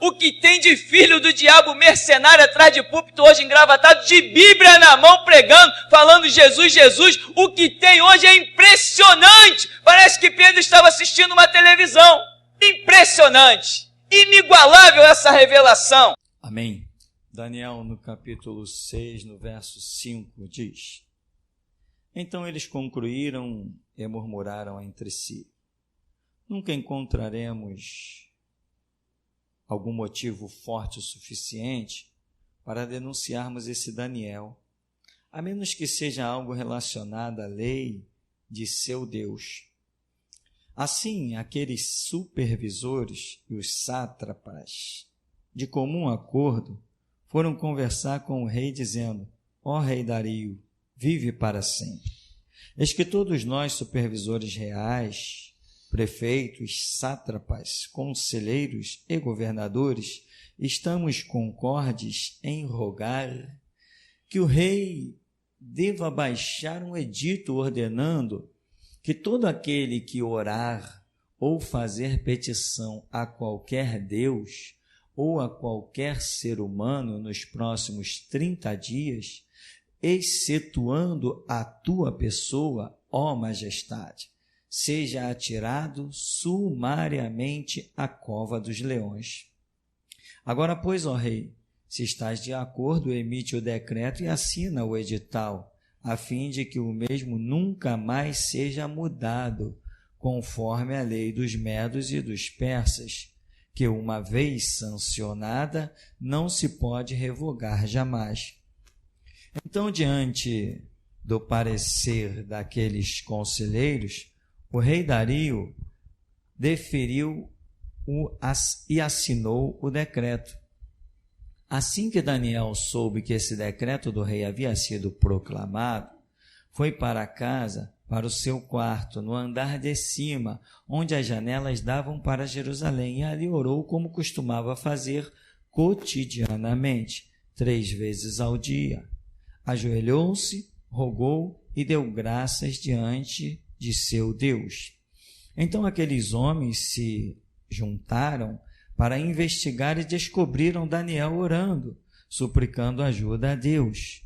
o que tem de filho do diabo mercenário atrás de púlpito hoje engravatado, de Bíblia na mão pregando, falando Jesus, Jesus, o que tem hoje é impressionante. Parece que Pedro estava assistindo uma televisão. Impressionante, inigualável essa revelação. Amém. Daniel, no capítulo 6, no verso 5, diz: Então eles concluíram e murmuraram entre si: Nunca encontraremos algum motivo forte o suficiente para denunciarmos esse Daniel, a menos que seja algo relacionado à lei de seu Deus. Assim, aqueles supervisores e os sátrapas, de comum acordo, foram conversar com o rei, dizendo: Ó rei Dario, vive para sempre. Eis que todos nós, supervisores reais, prefeitos, sátrapas, conselheiros e governadores, estamos concordes em rogar que o rei deva baixar um edito ordenando que todo aquele que orar ou fazer petição a qualquer Deus ou a qualquer ser humano nos próximos 30 dias, excetuando a tua pessoa, ó majestade, seja atirado sumariamente à cova dos leões. Agora, pois, ó rei, se estás de acordo, emite o decreto e assina o edital, a fim de que o mesmo nunca mais seja mudado, conforme a lei dos medos e dos persas, que uma vez sancionada não se pode revogar jamais. Então, diante do parecer daqueles conselheiros, o rei Dario deferiu e assinou o decreto. Assim que Daniel soube que esse decreto do rei havia sido proclamado, foi para casa, para o seu quarto, no andar de cima, onde as janelas davam para Jerusalém, e ali orou como costumava fazer cotidianamente, 3 vezes ao dia. Ajoelhou-se, rogou e deu graças diante de seu Deus. Então aqueles homens se juntaram para investigar e descobriram Daniel orando, suplicando ajuda a Deus.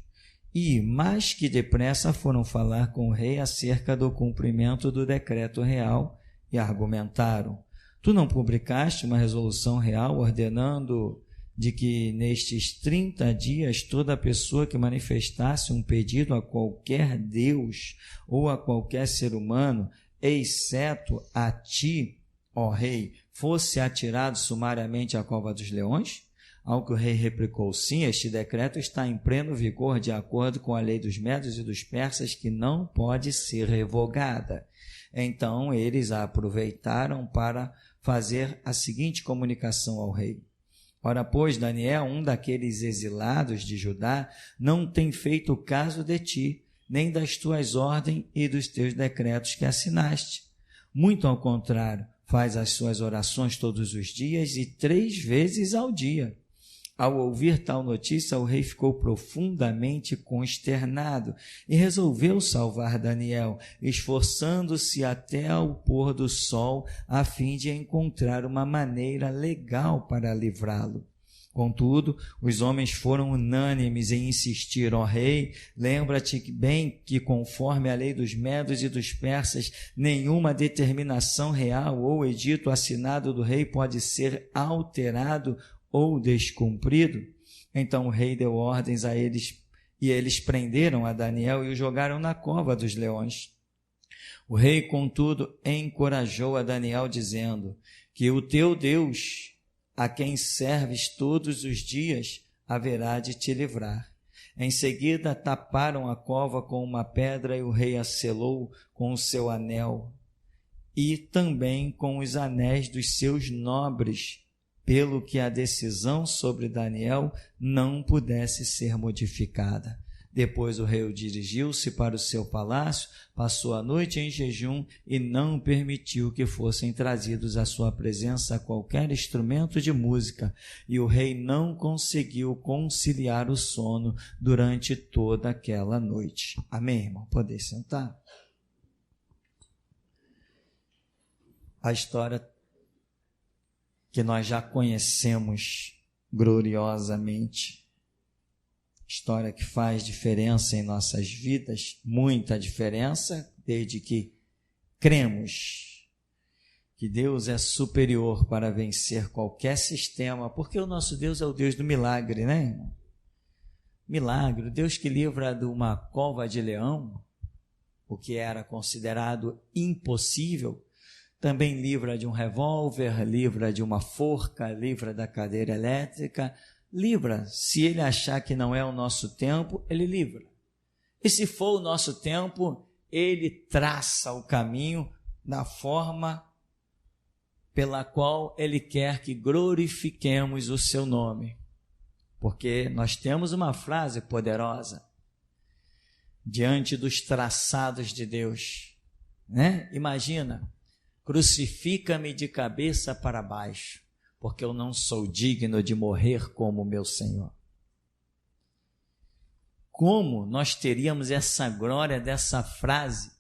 E, mais que depressa, foram falar com o rei acerca do cumprimento do decreto real e argumentaram: Tu não publicaste uma resolução real ordenando de que nestes 30 dias toda pessoa que manifestasse um pedido a qualquer Deus ou a qualquer ser humano, exceto a ti, ó rei, fosse atirado sumariamente à cova dos leões? Ao que o rei replicou: Sim, este decreto está em pleno vigor de acordo com a lei dos medos e dos persas, que não pode ser revogada. Então eles a aproveitaram para fazer a seguinte comunicação ao rei: Ora, pois, Daniel, um daqueles exilados de Judá, não tem feito caso de ti, nem das tuas ordens e dos teus decretos que assinaste. Muito ao contrário, faz as suas orações todos os dias e 3 vezes ao dia. Ao ouvir tal notícia, o rei ficou profundamente consternado e resolveu salvar Daniel, esforçando-se até ao pôr do sol, a fim de encontrar uma maneira legal para livrá-lo. Contudo, os homens foram unânimes em insistir: Ó rei, lembra-te bem que, conforme a lei dos medos e dos persas, nenhuma determinação real ou edito assinado do rei pode ser alterado ou descumprido. Então o rei deu ordens a eles, e eles prenderam a Daniel e o jogaram na cova dos leões. O rei, contudo, encorajou a Daniel, dizendo que o teu Deus, a quem serves todos os dias, haverá de te livrar. Em seguida, taparam a cova com uma pedra e o rei a selou com o seu anel e também com os anéis dos seus nobres, pelo que a decisão sobre Daniel não pudesse ser modificada. Depois o rei dirigiu-se para o seu palácio, passou a noite em jejum e não permitiu que fossem trazidos à sua presença qualquer instrumento de música, e o rei não conseguiu conciliar o sono durante toda aquela noite. Amém, irmão? Pode sentar. A história que nós já conhecemos gloriosamente. História que faz diferença em nossas vidas, muita diferença, desde que cremos que Deus é superior para vencer qualquer sistema, porque o nosso Deus é o Deus do milagre, né, irmão? Milagre, o Deus que livra de uma cova de leão, o que era considerado impossível, também livra de um revólver, livra de uma forca, livra da cadeira elétrica, livra. Se ele achar que não é o nosso tempo, ele livra. E se for o nosso tempo, ele traça o caminho da forma pela qual ele quer que glorifiquemos o seu nome. Porque nós temos uma frase poderosa diante dos traçados de Deus, né? Imagina, crucifica-me de cabeça para baixo, porque eu não sou digno de morrer como meu Senhor. Como nós teríamos essa glória dessa frase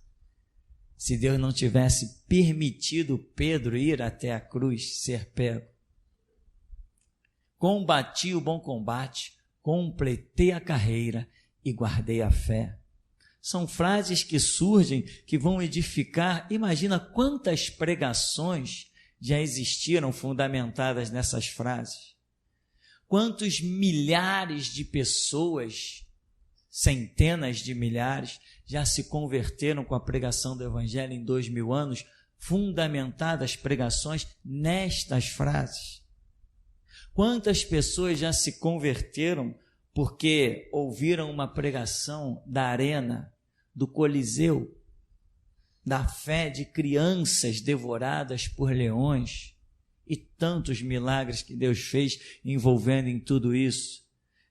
se Deus não tivesse permitido Pedro ir até a cruz, ser pego? Combati o bom combate, completei a carreira e guardei a fé. São frases que surgem, que vão edificar. Imagina quantas pregações já existiram fundamentadas nessas frases. Quantos milhares de pessoas, centenas de milhares, já se converteram com a pregação do Evangelho em 2000 anos, fundamentadas pregações nestas frases. Quantas pessoas já se converteram porque ouviram uma pregação da arena, do Coliseu, da fé de crianças devoradas por leões e tantos milagres que Deus fez envolvendo em tudo isso.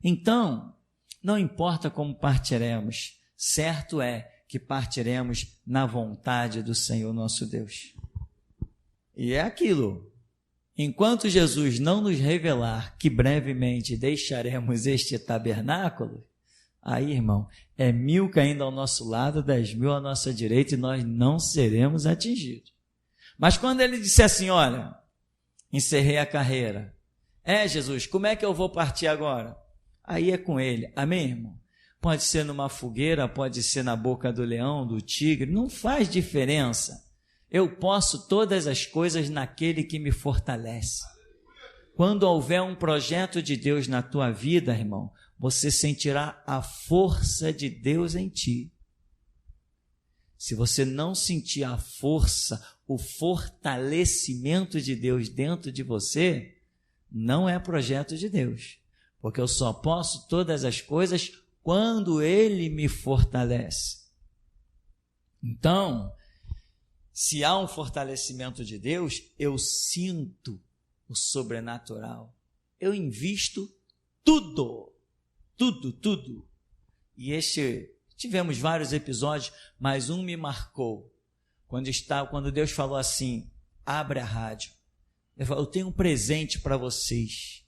Então, não importa como partiremos, certo é que partiremos na vontade do Senhor nosso Deus. E é aquilo, enquanto Jesus não nos revelar que brevemente deixaremos este tabernáculo, aí, irmão, é 1000 caindo ao nosso lado, 10.000 à nossa direita e nós não seremos atingidos. Mas quando ele disse assim, olha, encerrei a carreira, Jesus, como é que eu vou partir agora? Aí é com ele, amém, irmão? Pode ser numa fogueira, pode ser na boca do leão, do tigre, não faz diferença. Eu posso todas as coisas naquele que me fortalece. Quando houver um projeto de Deus na tua vida, irmão, você sentirá a força de Deus em ti. Se você não sentir a força, o fortalecimento de Deus dentro de você, não é projeto de Deus. Porque eu só posso todas as coisas quando Ele me fortalece. Então, se há um fortalecimento de Deus, eu sinto o sobrenatural. Eu invisto tudo. E tivemos vários episódios, mas um me marcou. Quando Deus falou assim, abre a rádio. Ele falou, eu tenho um presente para vocês.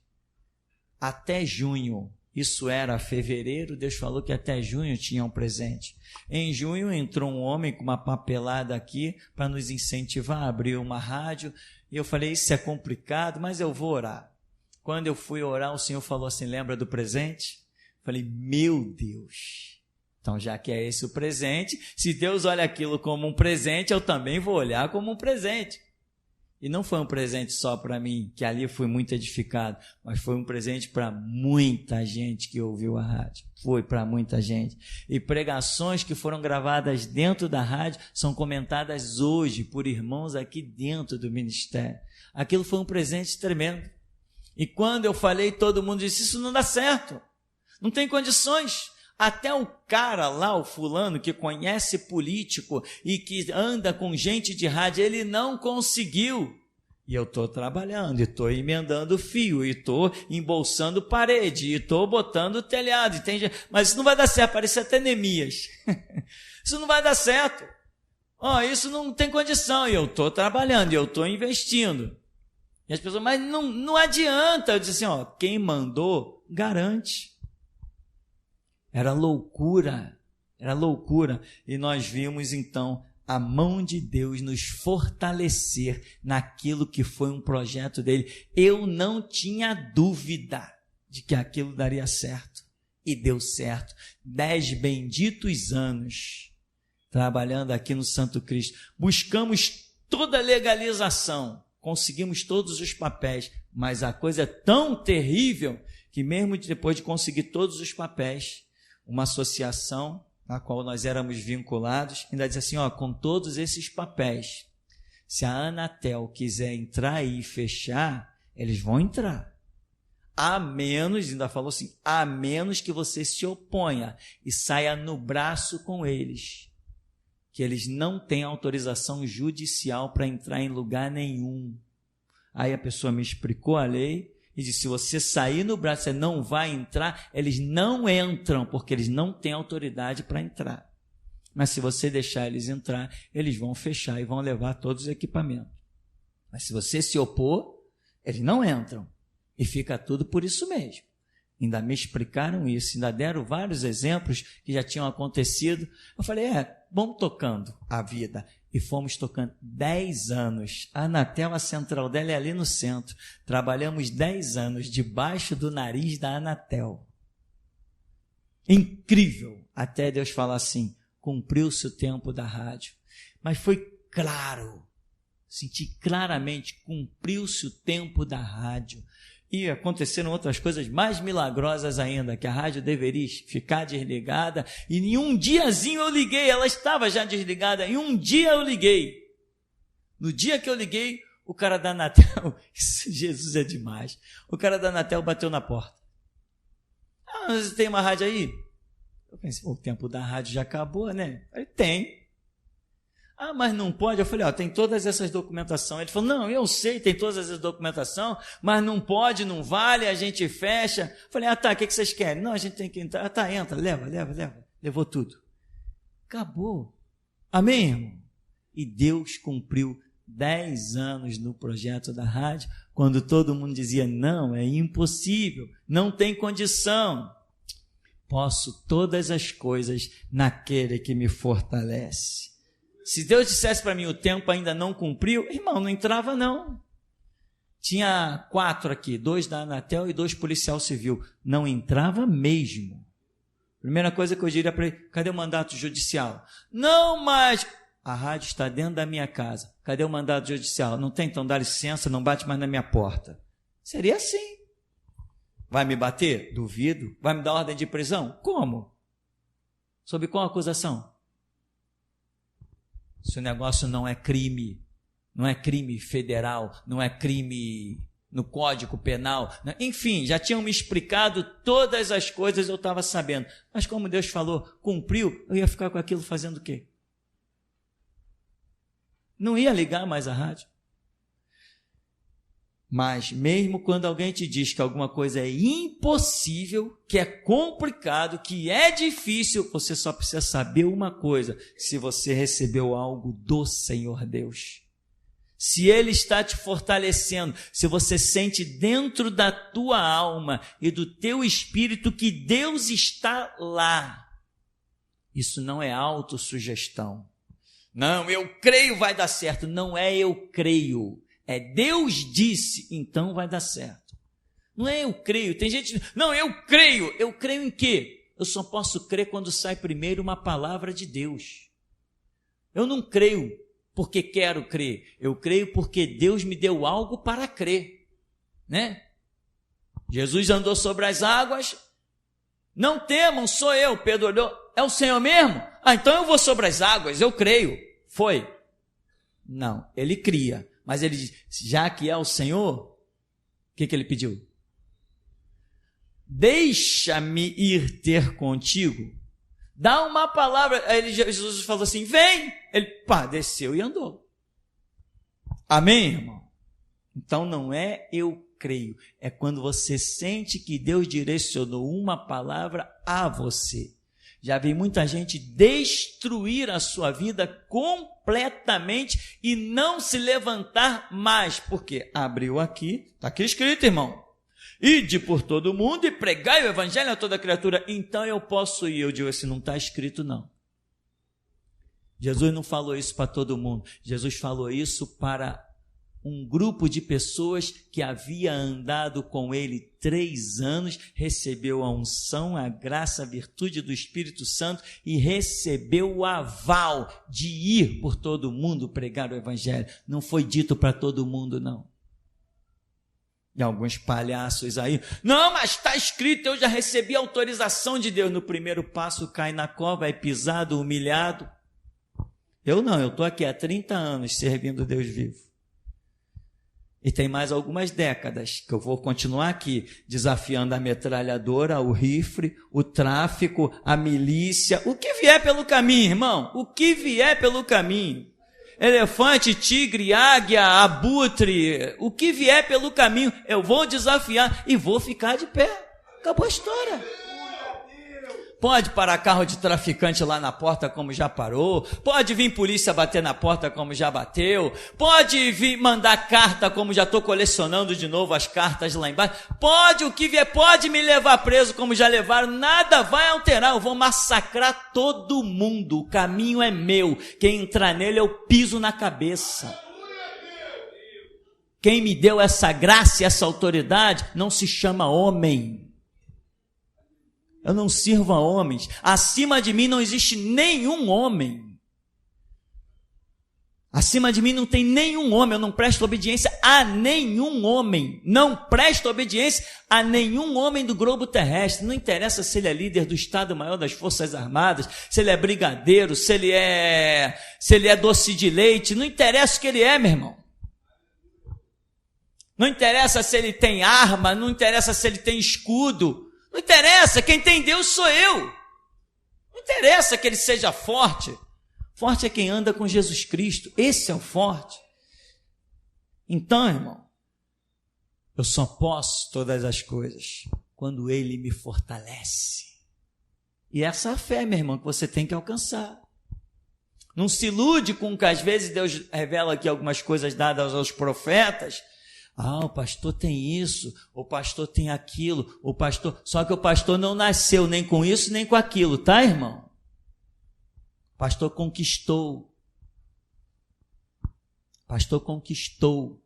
Até junho, isso era fevereiro, Deus falou que até junho tinha um presente. Em junho entrou um homem com uma papelada aqui para nos incentivar a abrir uma rádio. E eu falei, isso é complicado, mas eu vou orar. Quando eu fui orar, o Senhor falou assim, lembra do presente? Falei, meu Deus, então já que é esse o presente, se Deus olha aquilo como um presente, eu também vou olhar como um presente. E não foi um presente só para mim, que ali fui muito edificado, mas foi um presente para muita gente que ouviu a rádio. Foi para muita gente. E pregações que foram gravadas dentro da rádio são comentadas hoje por irmãos aqui dentro do ministério. Aquilo foi um presente tremendo. E quando eu falei, todo mundo disse, isso não dá certo. Não tem condições. Até o cara lá, o fulano, que conhece político e que anda com gente de rádio, ele não conseguiu. E eu estou trabalhando, e estou emendando fio, e estou embolsando parede, e estou botando telhado. Entende? Mas isso não vai dar certo, parece até Neemias. Isso não vai dar certo. Isso não tem condição. E eu estou trabalhando, e eu estou investindo. E as pessoas, mas não adianta. Eu disse assim, quem mandou, garante. Era loucura, e nós vimos então a mão de Deus nos fortalecer naquilo que foi um projeto dele. Eu não tinha dúvida de que aquilo daria certo. E deu certo. 10 benditos anos trabalhando aqui no Santo Cristo. Buscamos toda a legalização. Conseguimos todos os papéis. Mas a coisa é tão terrível que mesmo depois de conseguir todos os papéis, uma associação na qual nós éramos vinculados, ainda diz assim, com todos esses papéis, se a Anatel quiser entrar aí e fechar, eles vão entrar. A menos, ainda falou assim, a menos que você se oponha e saia no braço com eles, que eles não têm autorização judicial para entrar em lugar nenhum. Aí a pessoa me explicou a lei e disse, se você sair no braço, você não vai entrar, eles não entram, porque eles não têm autoridade para entrar. Mas se você deixar eles entrar, eles vão fechar e vão levar todos os equipamentos. Mas se você se opor, eles não entram. E fica tudo por isso mesmo. Ainda me explicaram isso, ainda deram vários exemplos que já tinham acontecido. Eu falei, vamos tocando a vida. E fomos tocando 10 anos. A Anatel, a central dela é ali no centro. Trabalhamos 10 anos debaixo do nariz da Anatel. Incrível. Até Deus falar assim, cumpriu-se o tempo da rádio. Mas foi claro, senti claramente, cumpriu-se o tempo da rádio. E aconteceram outras coisas mais milagrosas ainda, que a rádio deveria ficar desligada, e em um diazinho eu liguei, ela estava já desligada, em um dia eu liguei. No dia que eu liguei, o cara da Anatel, Jesus é demais, o cara da Anatel bateu na porta. Você tem uma rádio aí? Eu pensei, o tempo da rádio já acabou, né? Ele tem. Mas não pode? Eu falei, tem todas essas documentações. Ele falou, não, eu sei, tem todas essas documentações, mas não pode, não vale, a gente fecha. Eu falei, tá, o que vocês querem? Não, a gente tem que entrar. Tá, entra, leva. Levou tudo. Acabou. Amém, irmão? E Deus cumpriu 10 anos no projeto da rádio, quando todo mundo dizia, não, é impossível, não tem condição. Posso todas as coisas naquele que me fortalece. Se Deus dissesse para mim, o tempo ainda não cumpriu, irmão, não entrava não. Tinha 4 aqui, 2 da Anatel e 2 policial civil. Não entrava mesmo. Primeira coisa que eu diria para ele, cadê o mandato judicial? Não, mas a rádio está dentro da minha casa. Cadê o mandato judicial? Não tem, então dá licença, não bate mais na minha porta. Seria assim. Vai me bater? Duvido. Vai me dar ordem de prisão? Como? Sob qual acusação? Se o negócio não é crime federal, não é crime no Código Penal, enfim, já tinham me explicado todas as coisas, eu estava sabendo. Mas como Deus falou, cumpriu, eu ia ficar com aquilo fazendo o quê? Não ia ligar mais a rádio. Mas mesmo quando alguém te diz que alguma coisa é impossível, que é complicado, que é difícil, você só precisa saber uma coisa, se você recebeu algo do Senhor Deus. Se Ele está te fortalecendo, se você sente dentro da tua alma e do teu espírito que Deus está lá, isso não é autossugestão. Não, eu creio vai dar certo. Não é eu creio. É Deus disse, então vai dar certo. Não é eu creio. Tem gente, não, eu creio. Eu creio em quê? Eu só posso crer quando sai primeiro uma palavra de Deus. Eu não creio porque quero crer. Eu creio porque Deus me deu algo para crer. Né? Jesus andou sobre as águas. Não temam, sou eu. Pedro olhou, é o Senhor mesmo? Então eu vou sobre as águas, eu creio. Foi? Não, ele cria. Mas ele diz, já que é o Senhor, o que ele pediu? Deixa-me ir ter contigo. Dá uma palavra. Aí Jesus falou assim, vem. Ele desceu e andou. Amém, irmão? Então não é eu creio. É quando você sente que Deus direcionou uma palavra a você. Já vi muita gente destruir a sua vida completamente e não se levantar mais. Porque abriu aqui, está aqui escrito, irmão. Ide por todo mundo e pregai o evangelho a toda criatura. Então eu posso ir. Eu digo assim, não está escrito não. Jesus não falou isso para todo mundo. Jesus falou isso para um grupo de pessoas que havia andado com ele 3 anos, recebeu a unção, a graça, a virtude do Espírito Santo e recebeu o aval de ir por todo mundo pregar o evangelho. Não foi dito para todo mundo, não. E alguns palhaços aí, não, mas está escrito, eu já recebi a autorização de Deus. No primeiro passo cai na cova, é pisado, humilhado. Eu não, eu estou aqui há 30 anos servindo Deus vivo. E tem mais algumas décadas que eu vou continuar aqui, desafiando a metralhadora, o rifle, o tráfico, a milícia, o que vier pelo caminho, irmão, o que vier pelo caminho. Elefante, tigre, águia, abutre, o que vier pelo caminho, eu vou desafiar e vou ficar de pé. Acabou a história. Pode parar carro de traficante lá na porta como já parou, pode vir polícia bater na porta como já bateu, pode vir mandar carta como já estou colecionando de novo as cartas lá embaixo, pode o que vier, pode me levar preso como já levaram, nada vai alterar, eu vou massacrar todo mundo, o caminho é meu, quem entrar nele eu piso na cabeça. Quem me deu essa graça e essa autoridade não se chama homem. Eu não sirvo a homens. Acima de mim não existe nenhum homem. Acima de mim não tem nenhum homem. Eu não presto obediência a nenhum homem. Não presto obediência a nenhum homem do globo terrestre. Não interessa se ele é líder do Estado-Maior das Forças Armadas, se ele é brigadeiro, se ele é doce de leite. Não interessa o que ele é, meu irmão. Não interessa se ele tem arma, não interessa se ele tem escudo. Não interessa, quem tem Deus sou eu. Não interessa que ele seja forte. Forte é quem anda com Jesus Cristo. Esse é o forte. Então, irmão, eu só posso todas as coisas quando ele me fortalece. E essa é a fé, meu irmão, que você tem que alcançar. Não se ilude com que às vezes Deus revela aqui algumas coisas dadas aos profetas. Ah, o pastor tem isso, o pastor tem aquilo, o pastor... Só que o pastor não nasceu nem com isso, nem com aquilo, tá, irmão? O pastor conquistou. O pastor conquistou.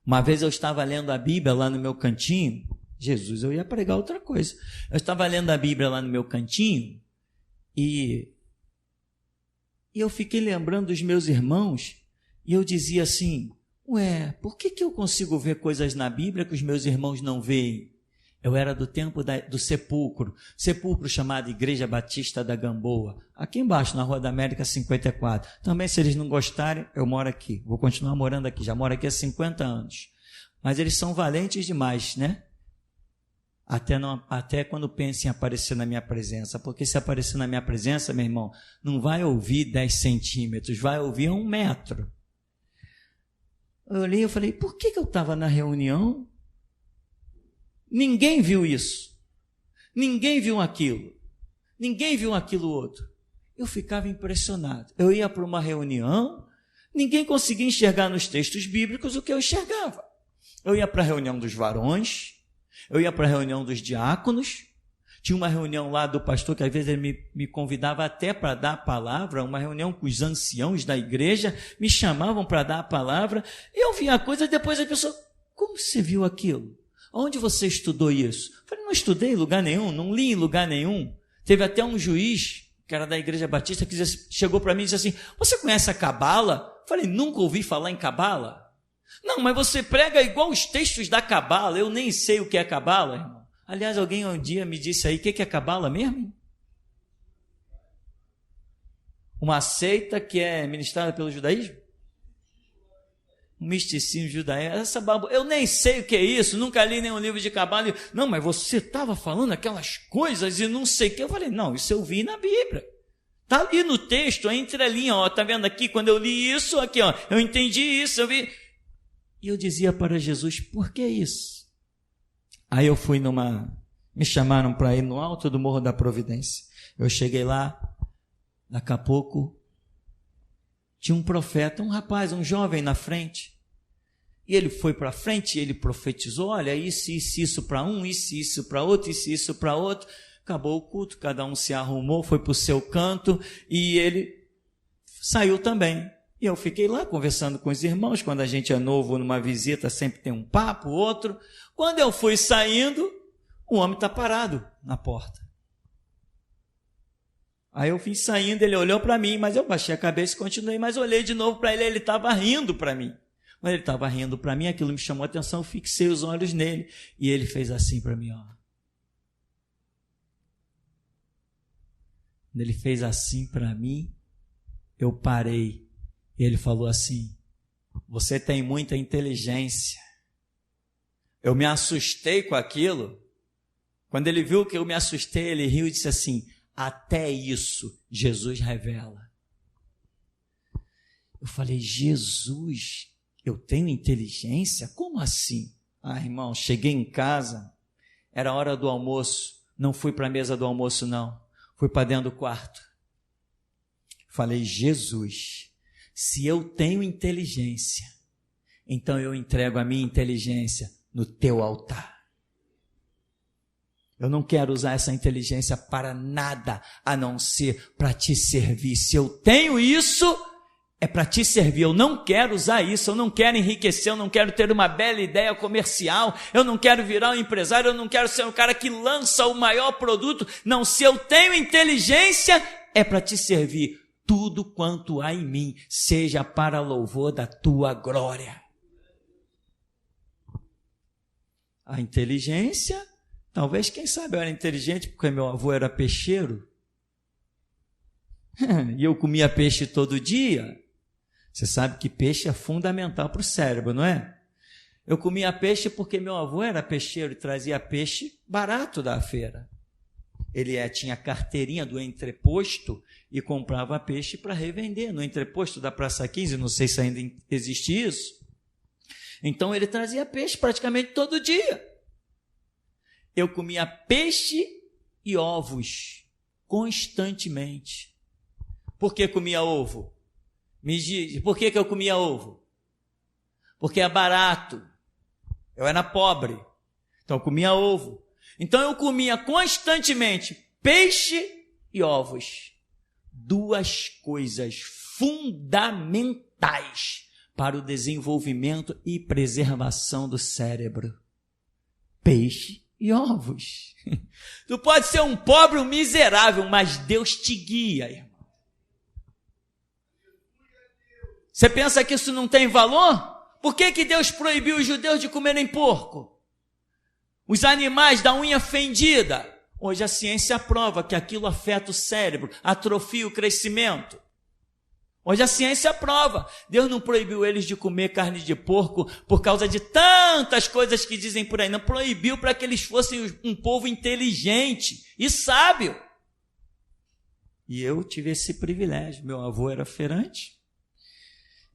Uma vez eu estava lendo a Bíblia lá no meu cantinho. Jesus, eu ia pregar outra coisa. Eu estava lendo a Bíblia lá no meu cantinho e eu fiquei lembrando dos meus irmãos e eu dizia assim... Ué, por que eu consigo ver coisas na Bíblia que os meus irmãos não veem? Eu era do tempo do sepulcro chamado Igreja Batista da Gamboa, aqui embaixo, na Rua da América 54. Também, se eles não gostarem, eu moro aqui, vou continuar morando aqui, já moro aqui há 50 anos. Mas eles são valentes demais, né? Até quando pensam em aparecer na minha presença, porque se aparecer na minha presença, meu irmão, não vai ouvir 10 centímetros, vai ouvir 1 metro. Eu olhei e falei, por que eu estava na reunião? Ninguém viu isso. Ninguém viu aquilo. Ninguém viu aquilo outro. Eu ficava impressionado. Eu ia para uma reunião, ninguém conseguia enxergar nos textos bíblicos o que eu enxergava. Eu ia para a reunião dos varões, eu ia para a reunião dos diáconos, tinha uma reunião lá do pastor que às vezes ele me convidava até para dar a palavra, uma reunião com os anciãos da igreja, me chamavam para dar a palavra, e eu via a coisa e depois a pessoa, como você viu aquilo? Onde você estudou isso? Eu falei, não estudei em lugar nenhum, não li em lugar nenhum. Teve até um juiz, que era da Igreja Batista, que chegou para mim e disse assim, você conhece a Cabala? Eu falei, nunca ouvi falar em Cabala. Não, mas você prega igual os textos da Cabala, eu nem sei o que é Cabala, irmão. Aliás, alguém um dia me disse aí, o que é Cabala mesmo? Uma seita que é ministrada pelo judaísmo? Um misticismo judaico. Eu nem sei o que é isso, nunca li nenhum livro de Cabala. Não, mas você estava falando aquelas coisas e não sei o que. Eu falei, não, isso eu vi na Bíblia. Está ali no texto, entre a linha, ó, tá vendo aqui? Quando eu li isso, aqui, ó, eu entendi isso, eu vi. E eu dizia para Jesus, por que isso? Aí eu fui me chamaram para ir no alto do Morro da Providência. Eu cheguei lá, daqui a pouco, tinha um profeta, um rapaz, um jovem na frente. E ele foi para frente e ele profetizou, olha, isso para um, isso para outro, isso para outro. Acabou o culto, cada um se arrumou, foi para o seu canto e ele saiu também. E eu fiquei lá conversando com os irmãos. Quando a gente é novo numa visita, sempre tem um papo, outro. Quando eu fui saindo, o homem está parado na porta. Aí eu fui saindo, ele olhou para mim, mas eu baixei a cabeça e continuei, mas olhei de novo para ele, ele estava rindo para mim. Quando ele estava rindo para mim, aquilo me chamou a atenção, eu fixei os olhos nele, e ele fez assim para mim, ó. Quando ele fez assim para mim, eu parei, e ele falou assim, você tem muita inteligência. Eu me assustei com aquilo. Quando ele viu que eu me assustei, ele riu e disse assim, até isso Jesus revela. Eu falei, Jesus, eu tenho inteligência? Como assim? Ah, irmão, cheguei em casa, era hora do almoço, não fui para a mesa do almoço não, fui para dentro do quarto. Falei, Jesus, se eu tenho inteligência, então eu entrego a minha inteligência no teu altar. Eu não quero usar essa inteligência para nada, a não ser para te servir. Se eu tenho isso, é para te servir. Eu não quero usar isso, eu não quero enriquecer, eu não quero ter uma bela ideia comercial, eu não quero virar um empresário, eu não quero ser um cara que lança o maior produto. Não, se eu tenho inteligência, é para te servir. Tudo quanto há em mim, seja para louvor da tua glória. A inteligência... Talvez, quem sabe, eu era inteligente porque meu avô era peixeiro. E eu comia peixe todo dia. Você sabe que peixe é fundamental para o cérebro, não é? Eu comia peixe porque meu avô era peixeiro e trazia peixe barato da feira. Ele tinha carteirinha do entreposto e comprava peixe para revender no entreposto da Praça 15, não sei se ainda existe isso. Então ele trazia peixe praticamente todo dia. Eu comia peixe e ovos constantemente. Por que comia ovo? Me diz, por que eu comia ovo? Porque é barato. Eu era pobre, então eu comia ovo. Então eu comia constantemente peixe e ovos. Duas coisas fundamentais para o desenvolvimento e preservação do cérebro. Peixe e ovos. Tu pode ser um pobre, um miserável, mas Deus te guia, irmão. Você pensa que isso não tem valor? Por que Deus proibiu os judeus de comerem porco? Os animais da unha fendida. Hoje a ciência prova que aquilo afeta o cérebro, atrofia o crescimento. Hoje a ciência prova. Deus não proibiu eles de comer carne de porco por causa de tantas coisas que dizem por aí. Não proibiu para que eles fossem um povo inteligente e sábio. E eu tive esse privilégio. Meu avô era feirante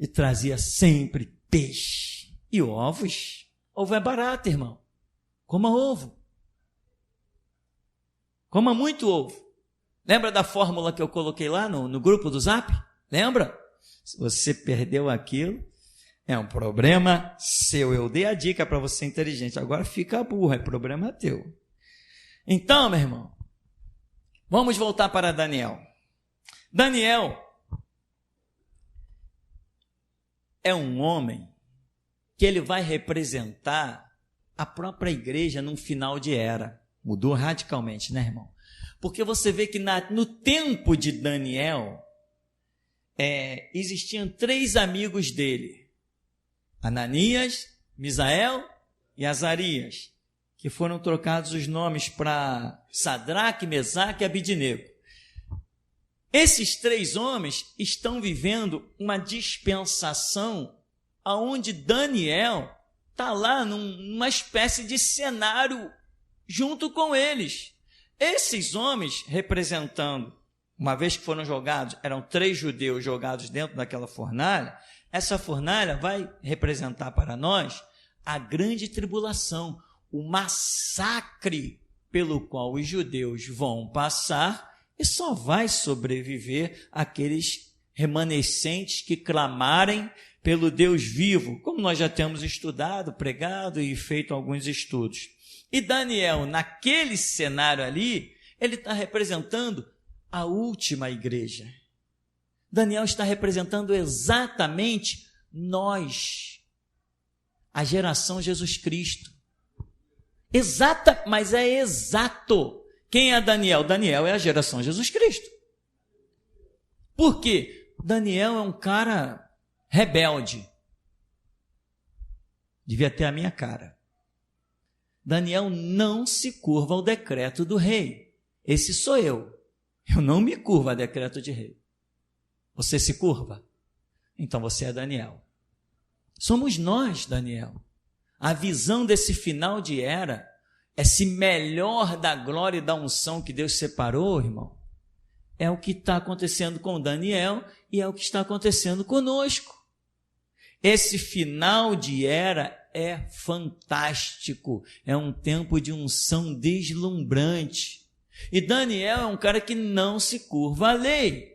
e trazia sempre peixe e ovos. Ovo é barato, irmão. Coma ovo. Coma muito ovo. Lembra da fórmula que eu coloquei lá no grupo do Zap? Lembra? Se você perdeu aquilo, é um problema seu. Eu dei a dica para você inteligente. Agora fica burro, é problema teu. Então, meu irmão, vamos voltar para Daniel. Daniel é um homem que ele vai representar a própria igreja num final de era. Mudou radicalmente, né, irmão? Porque você vê que no tempo de Daniel, existiam 3 amigos dele, Ananias, Misael e Azarias, que foram trocados os nomes para Sadraque, Mesaque e Abidnego. Esses 3 homens estão vivendo uma dispensação onde Daniel está lá numa espécie de cenário junto com eles. Esses homens representando, uma vez que foram jogados, eram 3 judeus jogados dentro daquela fornalha, essa fornalha vai representar para nós a grande tribulação, o massacre pelo qual os judeus vão passar e só vai sobreviver aqueles remanescentes que clamarem pelo Deus vivo, como nós já temos estudado, pregado e feito alguns estudos. E Daniel, naquele cenário ali, ele está representando a última igreja. Daniel está representando exatamente nós, a geração Jesus Cristo. Mas é exato. Quem é Daniel? Daniel é a geração Jesus Cristo. Por quê? Daniel é um cara rebelde. Devia ter a minha cara. Daniel não se curva ao decreto do rei. Esse sou eu. Eu não me curvo a decreto de rei. Você se curva? Então você é Daniel. Somos nós, Daniel. A visão desse final de era, esse melhor da glória e da unção que Deus separou, irmão, é o que está acontecendo com Daniel e é o que está acontecendo conosco. Esse final de era é fantástico, é um tempo de unção deslumbrante. E Daniel é um cara que não se curva à lei.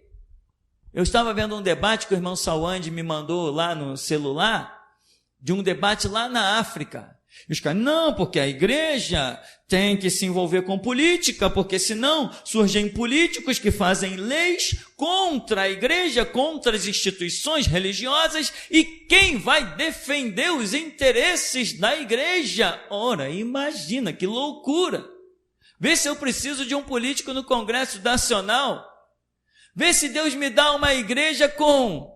Eu estava vendo um debate que o irmão Salwande me mandou lá no celular, de um debate lá na África. E os caras, não, porque a igreja tem que se envolver com política, porque senão surgem políticos que fazem leis contra a igreja, contra as instituições religiosas, e quem vai defender os interesses da igreja? Ora, imagina, que loucura! Vê se eu preciso de um político no Congresso Nacional. Vê se Deus me dá uma igreja com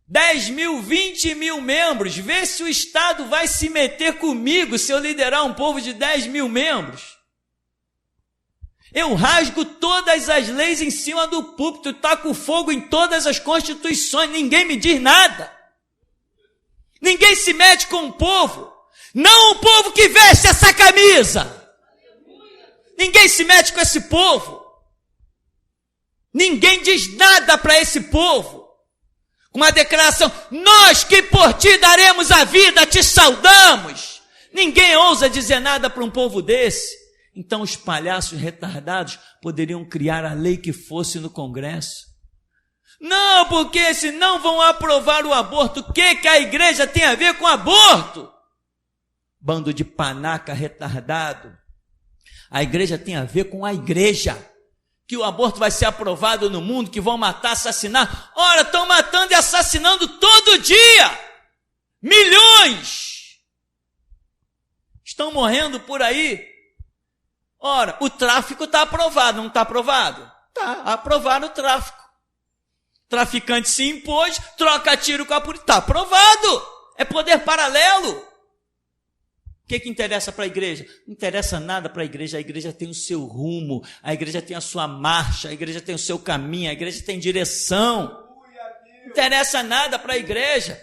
10 mil, 20 mil membros. Vê se o Estado vai se meter comigo se eu liderar um povo de 10 mil membros. Eu rasgo todas as leis em cima do púlpito, taco fogo em todas as constituições, ninguém me diz nada. Ninguém se mete com o povo. Não o povo que veste essa camisa. Ninguém se mete com esse povo. Ninguém diz nada para esse povo. Com uma declaração, nós que por ti daremos a vida, te saudamos. Ninguém ousa dizer nada para um povo desse. Então os palhaços retardados poderiam criar a lei que fosse no Congresso. Não, porque senão vão aprovar o aborto. O que a igreja tem a ver com aborto? Bando de panaca retardado. A igreja tem a ver com a igreja. Que o aborto vai ser aprovado no mundo, que vão matar, assassinar. Ora, estão matando e assassinando todo dia. Milhões estão morrendo por aí. Ora, o tráfico está aprovado, não está aprovado? Está aprovado o tráfico. Traficante se impôs, troca tiro com a polícia. Está aprovado. É poder paralelo. O que interessa para a igreja? Não interessa nada para a igreja tem o seu rumo, a igreja tem a sua marcha, a igreja tem o seu caminho, a igreja tem direção. Não interessa nada para a igreja.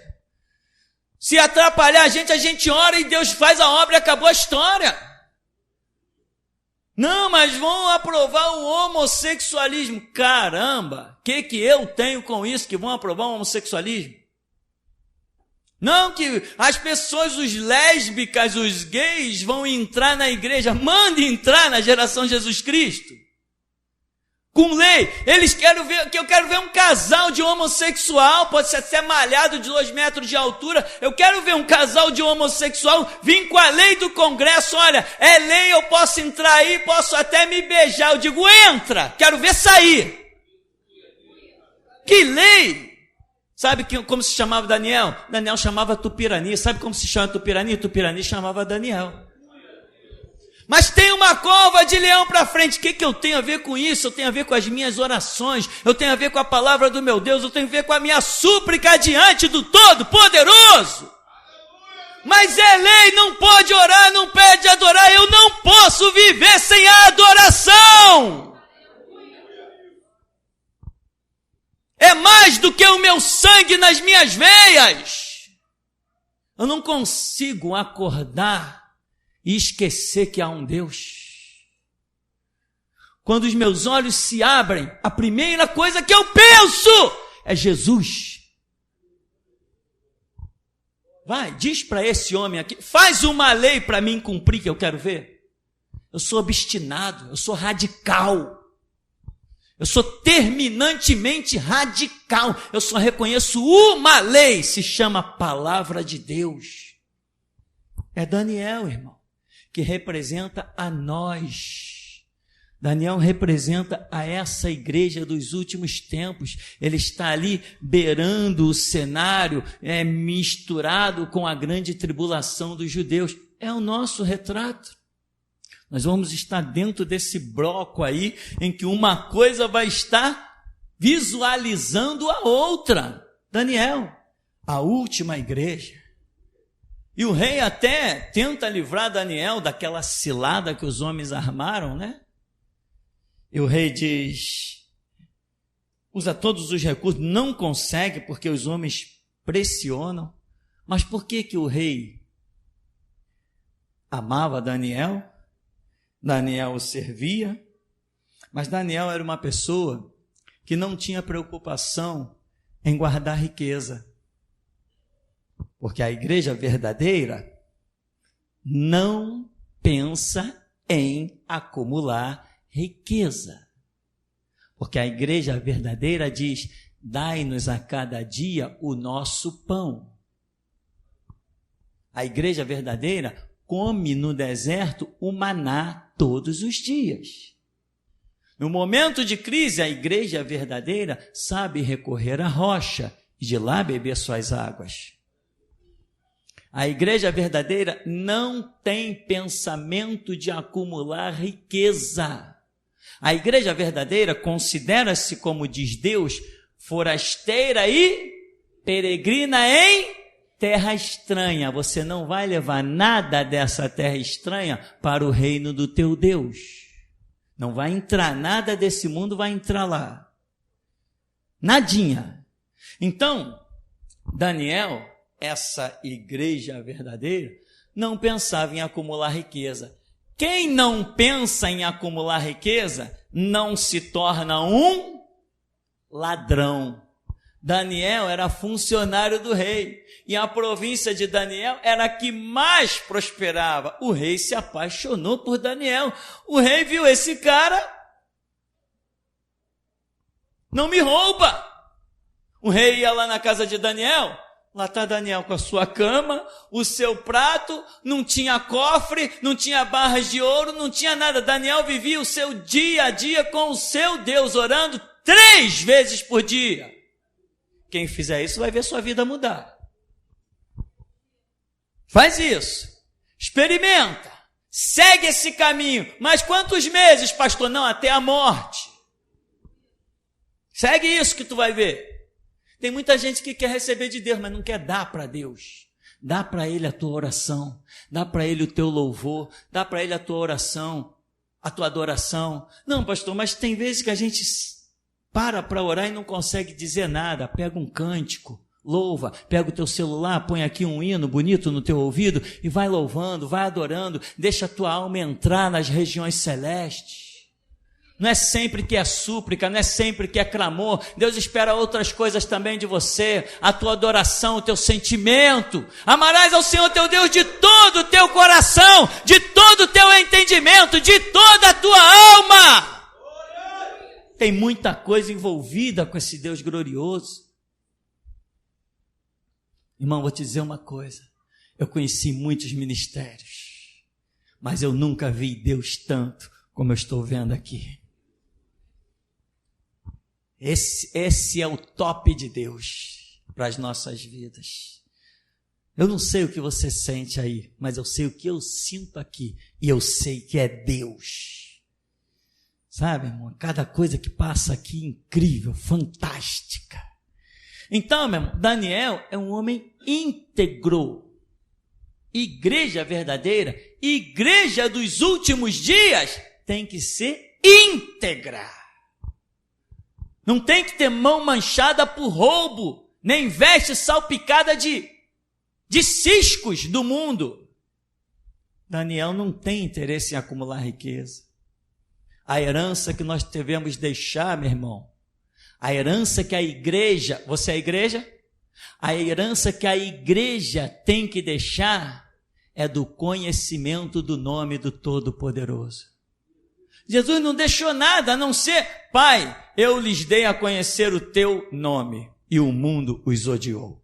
Se atrapalhar a gente ora e Deus faz a obra e acabou a história. Não, mas vão aprovar o homossexualismo. Caramba, o que eu tenho com isso que vão aprovar o homossexualismo? Não que as pessoas, os lésbicas, os gays vão entrar na igreja. Mande entrar na geração Jesus Cristo. Com lei. Eu quero ver um casal de homossexual, pode ser até malhado de 2 metros de altura. Eu quero ver um casal de homossexual vir com a lei do Congresso. Olha, é lei, eu posso entrar aí, posso até me beijar. Eu digo, entra, quero ver sair. Que lei? Sabe como se chamava Daniel? Daniel chamava Tupirani. Sabe como se chama Tupirani? Tupirani chamava Daniel. Mas tem uma cova de leão para frente. O que eu tenho a ver com isso? Eu tenho a ver com as minhas orações. Eu tenho a ver com a palavra do meu Deus. Eu tenho a ver com a minha súplica diante do Todo-Poderoso. Mas é lei, não pode orar, não pede adorar. Eu não posso viver sem a adoração. É mais do que o meu sangue nas minhas veias. Eu não consigo acordar e esquecer que há um Deus. Quando os meus olhos se abrem, a primeira coisa que eu penso é Jesus. Vai, diz para esse homem aqui, faz uma lei para mim cumprir que eu quero ver. Eu sou obstinado, eu sou radical. Eu sou terminantemente radical. Eu só reconheço uma lei, se chama Palavra de Deus. É Daniel, irmão, que representa a nós. Daniel representa a essa igreja dos últimos tempos. Ele está ali beirando o cenário, misturado com a grande tribulação dos judeus. É o nosso retrato. Nós vamos estar dentro desse bloco aí, em que uma coisa vai estar visualizando a outra. Daniel, a última igreja. E o rei até tenta livrar Daniel daquela cilada que os homens armaram, né? E o rei diz, usa todos os recursos, não consegue porque os homens pressionam. Mas por que o rei amava Daniel? Daniel o servia, mas Daniel era uma pessoa que não tinha preocupação em guardar riqueza. Porque a igreja verdadeira não pensa em acumular riqueza. Porque a igreja verdadeira diz, dai-nos a cada dia o nosso pão. A igreja verdadeira come no deserto o maná todos os dias. No momento de crise, a igreja verdadeira sabe recorrer à rocha e de lá beber suas águas. A igreja verdadeira não tem pensamento de acumular riqueza. A igreja verdadeira considera-se, como diz Deus, forasteira e peregrina em terra estranha. Você não vai levar nada dessa terra estranha para o reino do teu Deus. Não vai entrar, nada desse mundo vai entrar lá. Nadinha. Então, Daniel, essa igreja verdadeira, não pensava em acumular riqueza. Quem não pensa em acumular riqueza, não se torna um ladrão. Daniel era funcionário do rei, e a província de Daniel era a que mais prosperava. O rei se apaixonou por Daniel. O rei viu esse cara, não me rouba. O rei ia lá na casa de Daniel, lá está Daniel com a sua cama, o seu prato, não tinha cofre, não tinha barras de ouro, não tinha nada. Daniel vivia o seu dia a dia com o seu Deus, orando 3 vezes por dia. Quem fizer isso vai ver sua vida mudar. Faz isso, experimenta, segue esse caminho. Mas quantos meses, pastor? Não, até a morte. Segue isso que tu vai ver. Tem muita gente que quer receber de Deus, mas não quer dar para Deus. Dá para Ele a tua oração, dá para Ele o teu louvor, dá para Ele a tua oração, a tua adoração. Não, pastor, mas tem vezes que a gente para orar e não consegue dizer nada. Pega um cântico, louva, pega o teu celular, põe aqui um hino bonito no teu ouvido e vai louvando, vai adorando, deixa a tua alma entrar nas regiões celestes. Não é sempre que é súplica, não é sempre que é clamor. Deus espera outras coisas também de você, a tua adoração, o teu sentimento. Amarás ao Senhor teu Deus de todo o teu coração, de todo o teu entendimento, de toda a tua alma. Tem muita coisa envolvida com esse Deus glorioso. Irmão, vou te dizer uma coisa. Eu conheci muitos ministérios, mas eu nunca vi Deus tanto como eu estou vendo aqui. Esse é o top de Deus para as nossas vidas. Eu não sei o que você sente aí, mas eu sei o que eu sinto aqui. E eu sei que é Deus. Sabe, irmão? Cada coisa que passa aqui incrível, fantástica. Então, meu irmão, Daniel é um homem íntegro. Igreja verdadeira, igreja dos últimos dias, tem que ser íntegra. Não tem que ter mão manchada por roubo, nem veste salpicada de ciscos do mundo. Daniel não tem interesse em acumular riqueza. A herança que nós devemos deixar, meu irmão, a herança que a igreja, você é a igreja? A herança que a igreja tem que deixar é do conhecimento do nome do Todo-Poderoso. Jesus não deixou nada a não ser, Pai, eu lhes dei a conhecer o teu nome, e o mundo os odiou.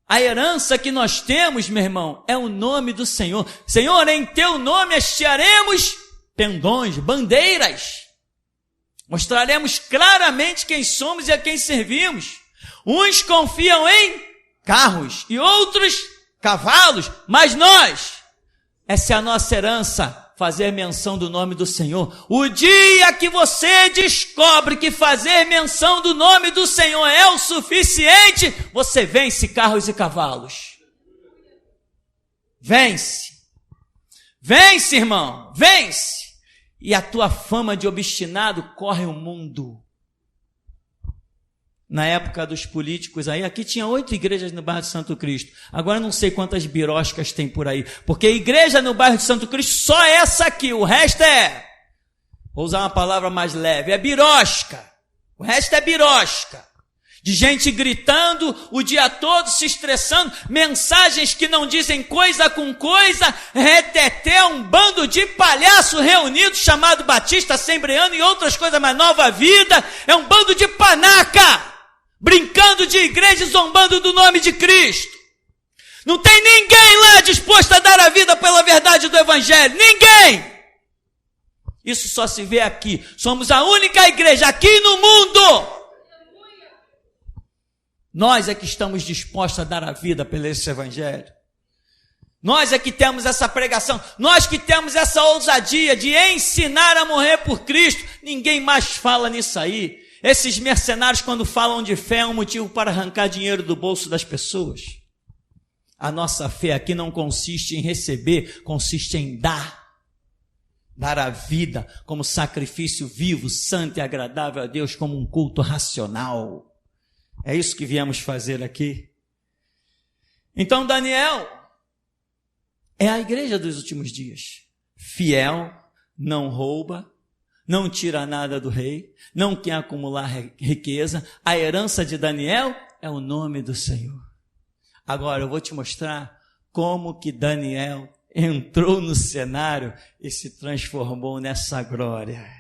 A herança que nós temos, meu irmão, é o nome do Senhor. Senhor, em teu nome hastearemos pendões, bandeiras. Mostraremos claramente quem somos e a quem servimos. Uns confiam em carros e outros cavalos, mas nós, essa é a nossa herança, fazer menção do nome do Senhor. O dia que você descobre que fazer menção do nome do Senhor é o suficiente, você vence carros e cavalos. Vence. Vence, irmão, vence. E a tua fama de obstinado corre o mundo. Na época dos políticos aí, aqui tinha 8 igrejas no bairro de Santo Cristo. Agora não sei quantas biroscas tem por aí. Porque igreja no bairro de Santo Cristo, só essa aqui. O resto vou usar uma palavra mais leve, é birosca. O resto é birosca. De gente gritando o dia todo, se estressando, mensagens que não dizem coisa com coisa, reteté, um bando de palhaço reunido, chamado Batista, Assembleano e outras coisas, mais Nova Vida, é um bando de panaca, brincando de igreja e zombando do nome de Cristo. Não tem ninguém lá disposto a dar a vida pela verdade do Evangelho, ninguém! Isso só se vê aqui, somos a única igreja aqui no mundo. Nós é que estamos dispostos a dar a vida pelo esse Evangelho. Nós é que temos essa pregação. Nós que temos essa ousadia de ensinar a morrer por Cristo. Ninguém mais fala nisso aí. Esses mercenários, quando falam de fé, é um motivo para arrancar dinheiro do bolso das pessoas. A nossa fé aqui não consiste em receber, consiste em dar. Dar a vida como sacrifício vivo, santo e agradável a Deus, como um culto racional. É isso que viemos fazer aqui. Então Daniel é a igreja dos últimos dias. Fiel, não rouba, não tira nada do rei, não quer acumular riqueza. A herança de Daniel é o nome do Senhor. Agora eu vou te mostrar como que Daniel entrou no cenário e se transformou nessa glória.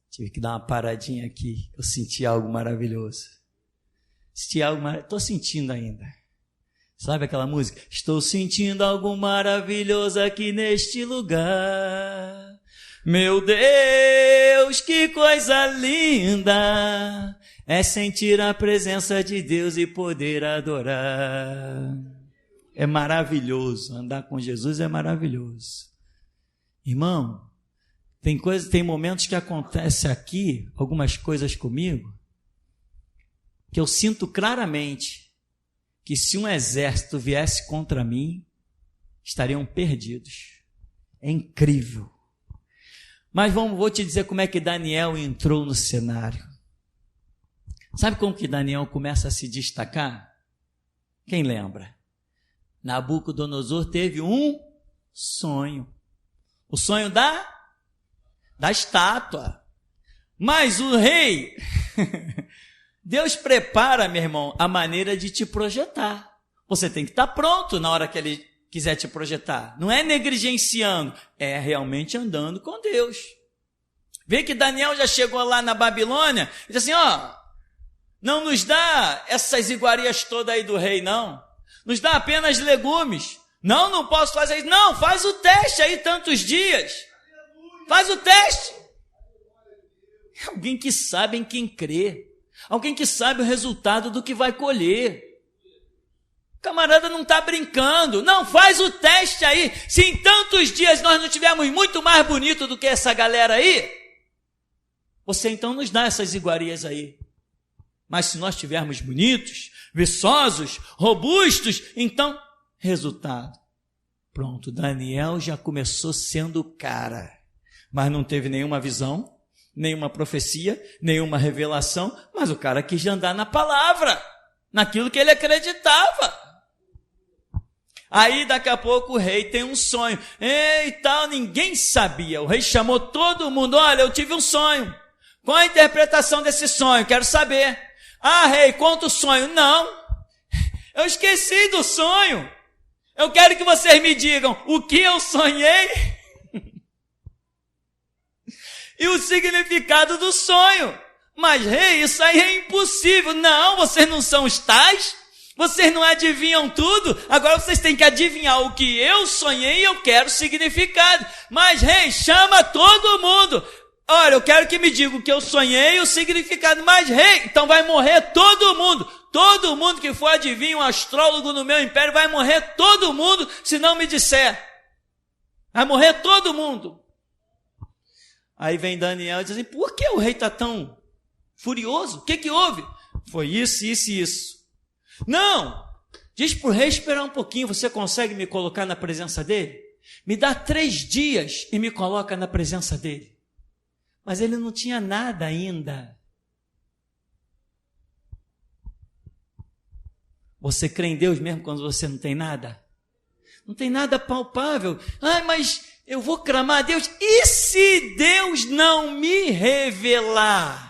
Tive que dar uma paradinha aqui. Eu senti algo maravilhoso. Estou sentindo ainda. Sabe aquela música? Estou sentindo algo maravilhoso aqui neste lugar. Meu Deus, que coisa linda é sentir a presença de Deus e poder adorar. É maravilhoso. Andar com Jesus é maravilhoso. Irmão, tem momentos que acontece aqui, algumas coisas comigo, que eu sinto claramente que se um exército viesse contra mim, estariam perdidos. É incrível. Mas vou te dizer como é que Daniel entrou no cenário. Sabe como que Daniel começa a se destacar? Quem lembra? Nabucodonosor teve um sonho. O sonho da estátua. Mas o rei, Deus prepara, meu irmão, a maneira de te projetar. Você tem que estar pronto na hora que ele quiser te projetar. Não é negligenciando, é realmente andando com Deus. Vê que Daniel já chegou lá na Babilônia e diz assim, não nos dá essas iguarias todas aí do rei, não. Nos dá apenas legumes. Não posso fazer isso. Não, faz o teste aí tantos dias. Faz o teste. Alguém que sabe em quem crê. Alguém que sabe o resultado do que vai colher. O camarada não está brincando. Não, faz o teste aí. Se em tantos dias nós não tivermos muito mais bonito do que essa galera aí, você então nos dá essas iguarias aí. Mas se nós tivermos bonitos, viçosos, robustos, então, resultado. Pronto, Daniel já começou sendo o cara. Mas não teve nenhuma visão, nenhuma profecia, nenhuma revelação, mas o cara quis andar na palavra, naquilo que ele acreditava. Aí daqui a pouco o rei tem um sonho, e tal, ninguém sabia, o rei chamou todo mundo, olha, eu tive um sonho, qual a interpretação desse sonho? Quero saber. Rei, conta o sonho. Não, eu esqueci do sonho, eu quero que vocês me digam o que eu sonhei e o significado do sonho. Mas rei, isso aí é impossível. Não, vocês não são os tais, Vocês não adivinham tudo? Agora vocês têm que adivinhar o que eu sonhei e eu quero significado. Mas, rei, chama todo mundo. Olha, eu quero que me diga o que eu sonhei e o significado. Mas, rei, então vai morrer todo mundo. Todo mundo que for adivinho, um astrólogo no meu império, vai morrer todo mundo se não me disser. Vai morrer todo mundo. Aí vem Daniel e diz assim, por que o rei está tão furioso? O que houve? Foi isso, isso e isso. Não, diz para o rei esperar um pouquinho, você consegue me colocar na presença dele? Me dá 3 dias e me coloca na presença dele. Mas ele não tinha nada ainda. Você crê em Deus mesmo quando você não tem nada? Não tem nada palpável. Mas eu vou clamar a Deus. E se Deus não me revelar?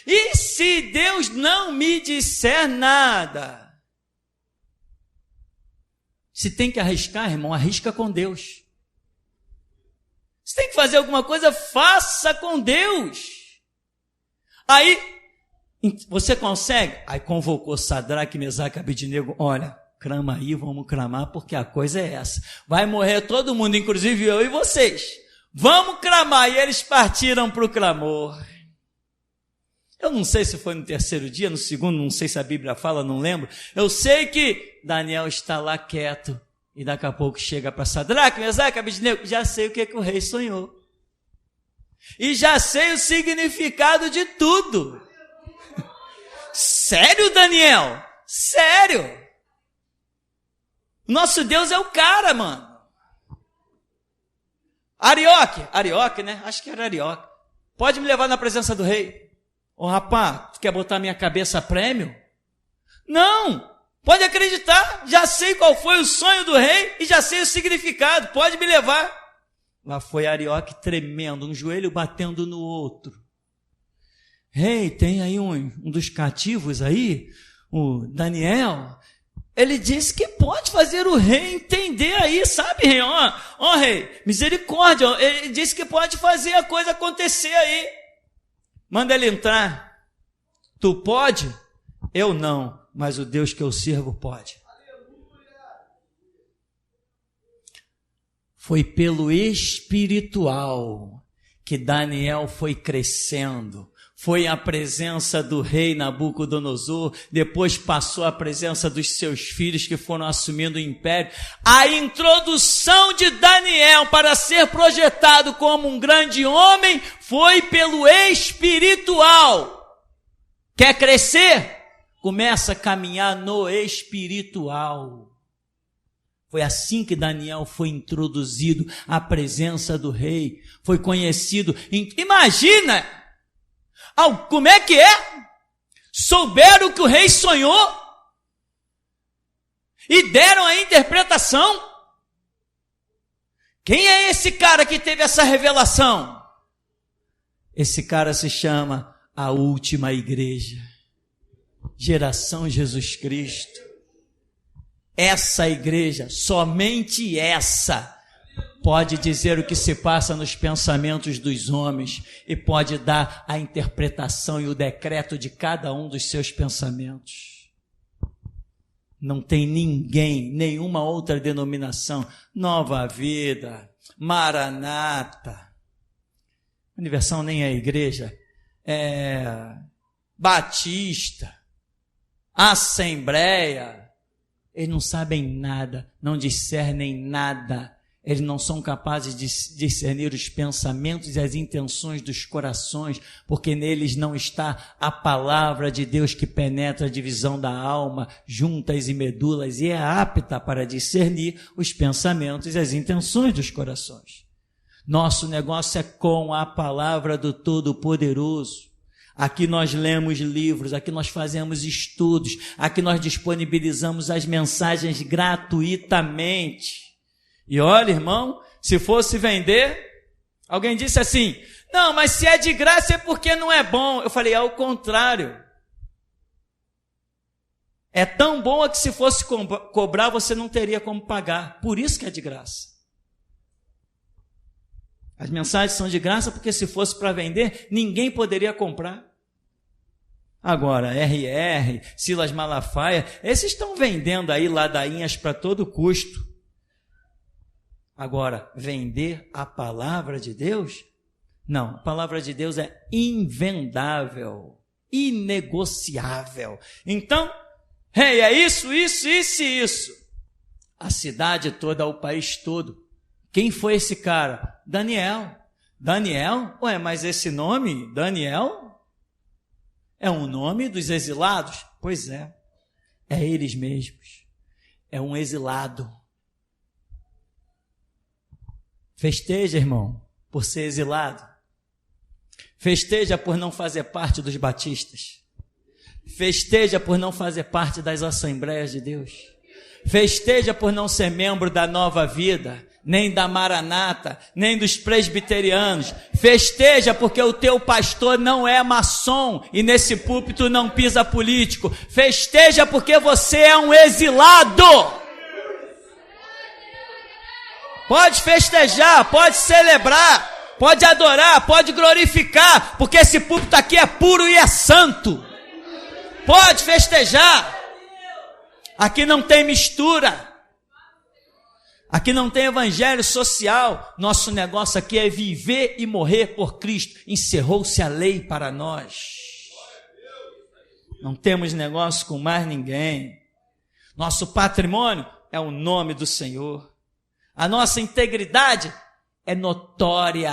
E se Deus não me disser nada? Se tem que arriscar, irmão, arrisca com Deus. Se tem que fazer alguma coisa, faça com Deus. Aí, você consegue? Aí convocou Sadraque, Mesaque e Abednego. Olha, clama aí, vamos clamar, porque a coisa é essa. Vai morrer todo mundo, inclusive eu e vocês. Vamos clamar. E eles partiram para o clamor. Eu não sei se foi no 3º dia, no 2º, não sei se a Bíblia fala, não lembro. Eu sei que Daniel está lá quieto e daqui a pouco chega para Sadraque, Mesaque, Abednego. Já sei o que o rei sonhou. E já sei o significado de tudo. Sério, Daniel? Sério? Nosso Deus é o cara, mano. Arioque, né? Acho que era Arioque. Pode me levar na presença do rei? Ô rapaz, tu quer botar minha cabeça a prêmio? Não, pode acreditar, já sei qual foi o sonho do rei e já sei o significado, pode me levar. Lá foi Arioque tremendo, um joelho batendo no outro. Rei, tem aí um dos cativos aí, o Daniel, ele disse que pode fazer o rei entender aí, sabe, rei? Ó, rei, misericórdia, ele disse que pode fazer a coisa acontecer aí. Manda ele entrar. Tu pode? Eu não, mas o Deus que eu sirvo pode. Foi pelo espiritual que Daniel foi crescendo. Foi a presença do rei Nabucodonosor, depois passou a presença dos seus filhos que foram assumindo o império. A introdução de Daniel para ser projetado como um grande homem foi pelo espiritual. Quer crescer? Começa a caminhar no espiritual. Foi assim que Daniel foi introduzido à presença do rei. Foi conhecido. Imagina! Como é que é? Souberam que o rei sonhou e deram a interpretação. Quem é esse cara que teve essa revelação? Esse cara se chama a última igreja, geração Jesus Cristo. Essa igreja, somente essa, pode dizer o que se passa nos pensamentos dos homens e pode dar a interpretação e o decreto de cada um dos seus pensamentos. Não tem ninguém, nenhuma outra denominação, Nova Vida, Maranata, Universal nem é igreja, Batista, Assembleia, eles não sabem nada, não discernem nada. Eles não são capazes de discernir os pensamentos e as intenções dos corações, porque neles não está a palavra de Deus que penetra a divisão da alma, juntas e medulas, e é apta para discernir os pensamentos e as intenções dos corações. Nosso negócio é com a palavra do Todo-Poderoso. Aqui nós lemos livros, aqui nós fazemos estudos, aqui nós disponibilizamos as mensagens gratuitamente. E olha, irmão, se fosse vender, alguém disse assim, não, mas se é de graça é porque não é bom. Eu falei, ao contrário. É tão bom que se fosse cobrar, você não teria como pagar. Por isso que é de graça. As mensagens são de graça porque se fosse para vender, ninguém poderia comprar. Agora, RR, Silas Malafaia, esses estão vendendo aí ladainhas para todo custo. Agora, vender a palavra de Deus? Não, a palavra de Deus é invendável, inegociável. Então, rei, é isso, isso, isso e isso. A cidade toda, o país todo. Quem foi esse cara? Daniel. Daniel? Ué, mas esse nome, Daniel, é um nome dos exilados? Pois é eles mesmos. É um exilado. Festeja, irmão, por ser exilado. Festeja por não fazer parte dos batistas. Festeja por não fazer parte das Assembleias de Deus. Festeja por não ser membro da Nova Vida, nem da Maranata, nem dos presbiterianos. Festeja porque o teu pastor não é maçom e nesse púlpito não pisa político. Festeja porque você é um exilado. Pode festejar, pode celebrar, pode adorar, pode glorificar, porque esse púlpito aqui é puro e é santo. Pode festejar. Aqui não tem mistura. Aqui não tem evangelho social. Nosso negócio aqui é viver e morrer por Cristo. Encerrou-se a lei para nós. Não temos negócio com mais ninguém. Nosso patrimônio é o nome do Senhor. A nossa integridade é notória.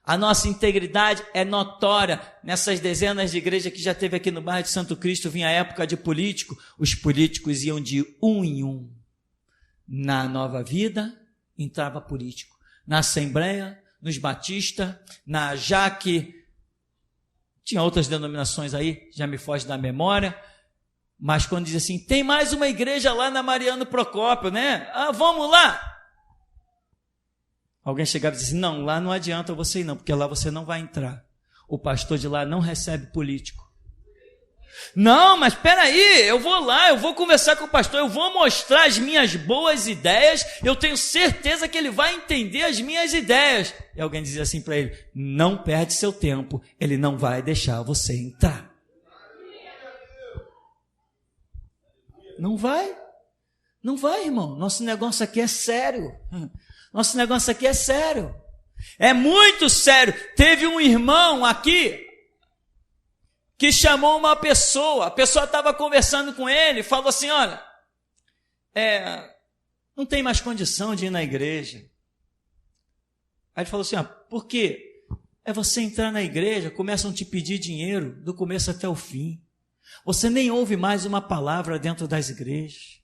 A nossa integridade é notória. Nessas dezenas de igrejas que já teve aqui no bairro de Santo Cristo, vinha a época de político, os políticos iam de um em um. Na Nova Vida, entrava político. Na Assembleia, nos Batistas, na Jaque, tinha outras denominações aí, já me foge da memória, mas quando diz assim, tem mais uma igreja lá na Mariano Procópio, né? Ah, vamos lá! Alguém chegava e dizia assim, não, lá não adianta você ir não, porque lá você não vai entrar. O pastor de lá não recebe político. Não, mas espera aí, eu vou lá, eu vou conversar com o pastor, eu vou mostrar as minhas boas ideias, eu tenho certeza que ele vai entender as minhas ideias. E alguém dizia assim para ele, não perde seu tempo, ele não vai deixar você entrar. Não vai, irmão, nosso negócio aqui é sério. Nosso negócio aqui é sério. É muito sério. Teve um irmão aqui que chamou uma pessoa. A pessoa estava conversando com ele. Falou assim, olha, não tem mais condição de ir na igreja. Aí ele falou assim, por quê? É você entrar na igreja, começam a te pedir dinheiro do começo até o fim. Você nem ouve mais uma palavra dentro das igrejas.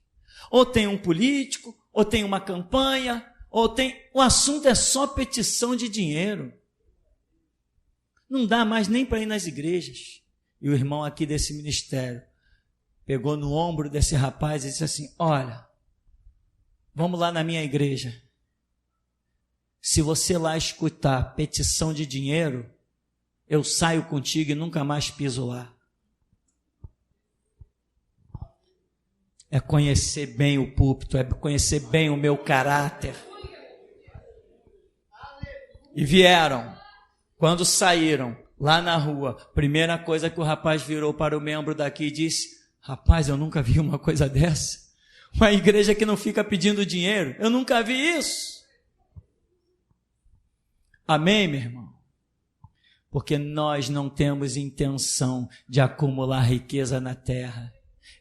Ou tem um político, ou tem uma campanha, o assunto é só petição de dinheiro. Não dá mais nem para ir nas igrejas. E o irmão aqui desse ministério pegou no ombro desse rapaz e disse assim, olha, vamos lá na minha igreja. Se você lá escutar petição de dinheiro, eu saio contigo e nunca mais piso lá. É conhecer bem o púlpito, é conhecer bem o meu caráter. E vieram, quando saíram lá na rua, primeira coisa que o rapaz virou para o membro daqui e disse, rapaz, eu nunca vi uma coisa dessa, uma igreja que não fica pedindo dinheiro, eu nunca vi isso. Amém, meu irmão? Porque nós não temos intenção de acumular riqueza na terra,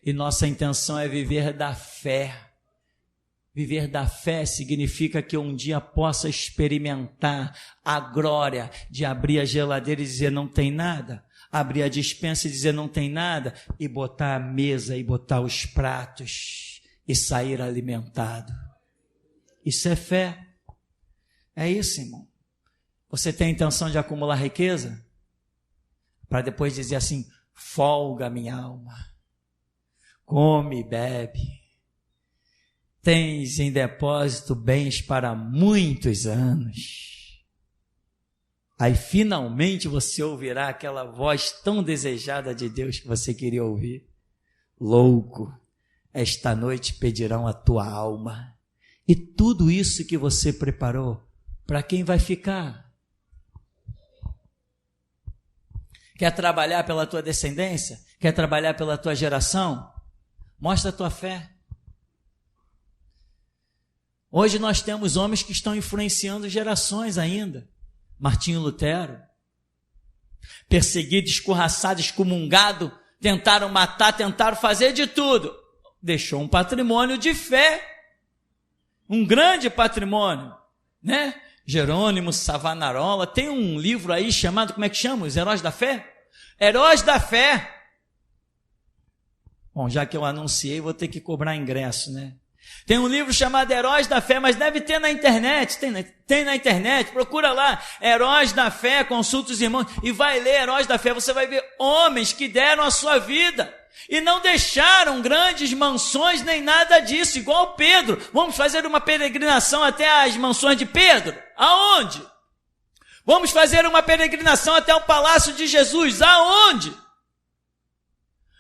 e nossa intenção é viver da fé. Viver da fé significa que eu um dia possa experimentar a glória de abrir a geladeira e dizer não tem nada, abrir a despensa e dizer não tem nada, e botar a mesa e botar os pratos e sair alimentado. Isso é fé. É isso, irmão. Você tem a intenção de acumular riqueza? Para depois dizer assim, folga minha alma, come e bebe. Tens em depósito bens para muitos anos. Aí finalmente você ouvirá aquela voz tão desejada de Deus que você queria ouvir. Louco, esta noite pedirão a tua alma. E tudo isso que você preparou, para quem vai ficar? Quer trabalhar pela tua descendência? Quer trabalhar pela tua geração? Mostra a tua fé. Hoje nós temos homens que estão influenciando gerações ainda. Martinho Lutero. Perseguido, escorraçado, excomungado, tentaram matar, tentaram fazer de tudo. Deixou um patrimônio de fé. Um grande patrimônio, né? Jerônimo Savonarola, tem um livro aí chamado, como é que chama? Os Heróis da Fé? Heróis da Fé. Bom, já que eu anunciei, vou ter que cobrar ingresso, né? Tem um livro chamado Heróis da Fé, mas deve ter na internet, tem na internet, procura lá, Heróis da Fé, consulta os irmãos, e vai ler Heróis da Fé, você vai ver homens que deram a sua vida, e não deixaram grandes mansões nem nada disso, igual Pedro. Vamos fazer uma peregrinação até as mansões de Pedro? Aonde? Vamos fazer uma peregrinação até o Palácio de Jesus? Aonde?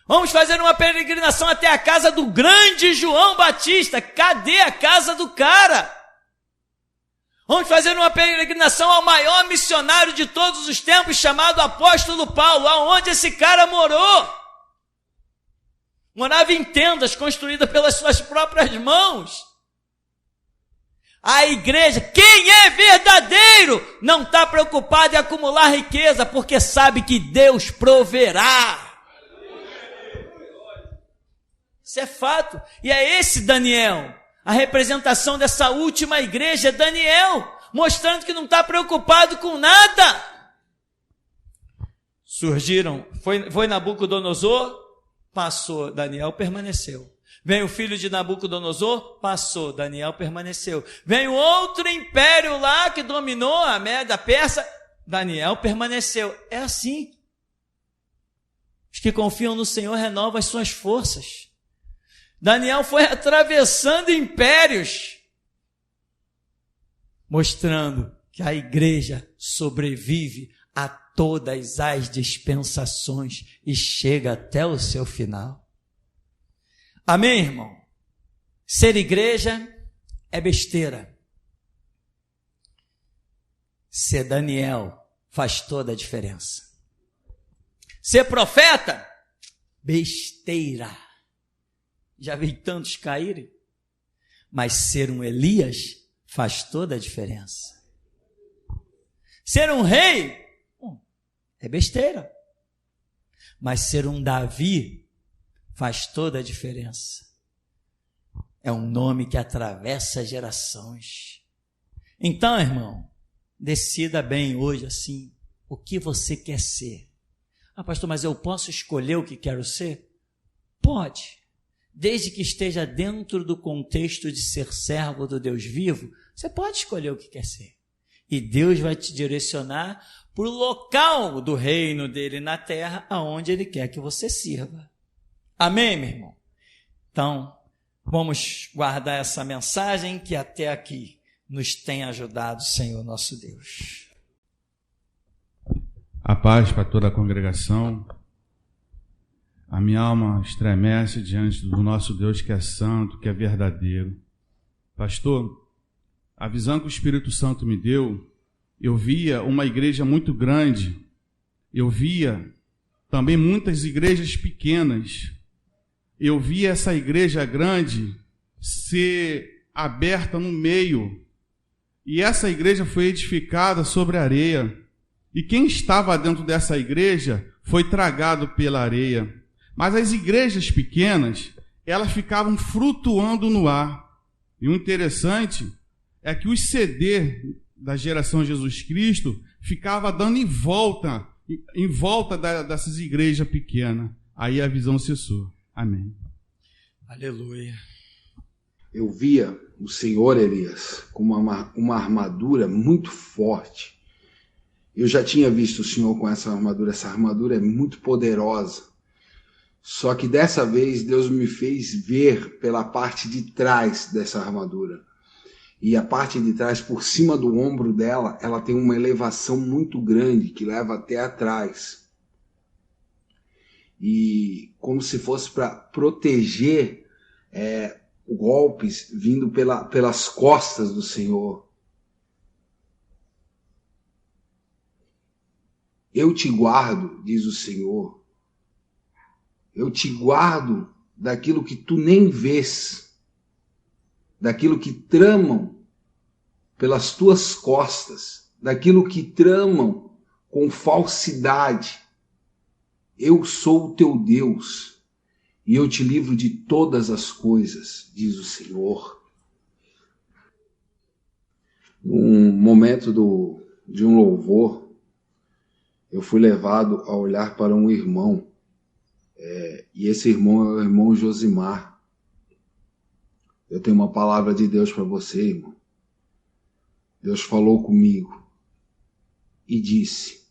Vamos fazer uma peregrinação até a casa do grande João Batista? Cadê a casa do cara? Vamos fazer uma peregrinação ao maior missionário de todos os tempos, chamado Apóstolo Paulo. Aonde esse cara morou? Morava em tendas construídas pelas suas próprias mãos. A igreja, quem é verdadeiro, não está preocupado em acumular riqueza, porque sabe que Deus proverá. Isso é fato. E é esse Daniel, a representação dessa última igreja é Daniel, mostrando que não está preocupado com nada. Surgiram, foi Nabucodonosor, passou, Daniel permaneceu. Vem o filho de Nabucodonosor, passou, Daniel permaneceu. Vem o outro império lá que dominou a Média, a Pérsia, Daniel permaneceu. É assim. Os que confiam no Senhor renovam as suas forças. Daniel foi atravessando impérios, mostrando que a igreja sobrevive a todas as dispensações e chega até o seu final. Amém, irmão? Ser igreja é besteira. Ser Daniel faz toda a diferença. Ser profeta, besteira. Já vi tantos caírem. Mas ser um Elias faz toda a diferença. Ser um rei é besteira. Mas ser um Davi faz toda a diferença. É um nome que atravessa gerações. Então, irmão, decida bem hoje assim, o que você quer ser. Ah, pastor, mas eu posso escolher o que quero ser? Pode. Desde que esteja dentro do contexto de ser servo do Deus vivo, você pode escolher o que quer ser. E Deus vai te direcionar para o local do reino dele na terra, aonde ele quer que você sirva. Amém, meu irmão? Então, vamos guardar essa mensagem que até aqui nos tem ajudado, Senhor nosso Deus. A paz para toda a congregação. A minha alma estremece diante do nosso Deus que é santo, que é verdadeiro. Pastor, a visão que o Espírito Santo me deu, eu via uma igreja muito grande, eu via também muitas igrejas pequenas. Eu via essa igreja grande ser aberta no meio, e essa igreja foi edificada sobre areia, e quem estava dentro dessa igreja foi tragado pela areia. Mas as igrejas pequenas, elas ficavam flutuando no ar. E o interessante é que os CD da geração Jesus Cristo ficava dando em volta dessas igrejas pequenas. Aí a visão cessou. Amém. Aleluia. Eu via o Senhor, Elias, com uma armadura muito forte. Eu já tinha visto o Senhor com essa armadura é muito poderosa. Só que dessa vez Deus me fez ver pela parte de trás dessa armadura. E a parte de trás, por cima do ombro dela, ela tem uma elevação muito grande que leva até atrás. E como se fosse para proteger golpes vindo pelas costas do Senhor. Eu te guardo, diz o Senhor. Eu te guardo daquilo que tu nem vês, daquilo que tramam pelas tuas costas, daquilo que tramam com falsidade. Eu sou o teu Deus e eu te livro de todas as coisas, diz o Senhor. Num momento de um louvor, eu fui levado a olhar para um irmão, e esse irmão é o irmão Josimar. Eu tenho uma palavra de Deus para você, irmão. Deus falou comigo e disse: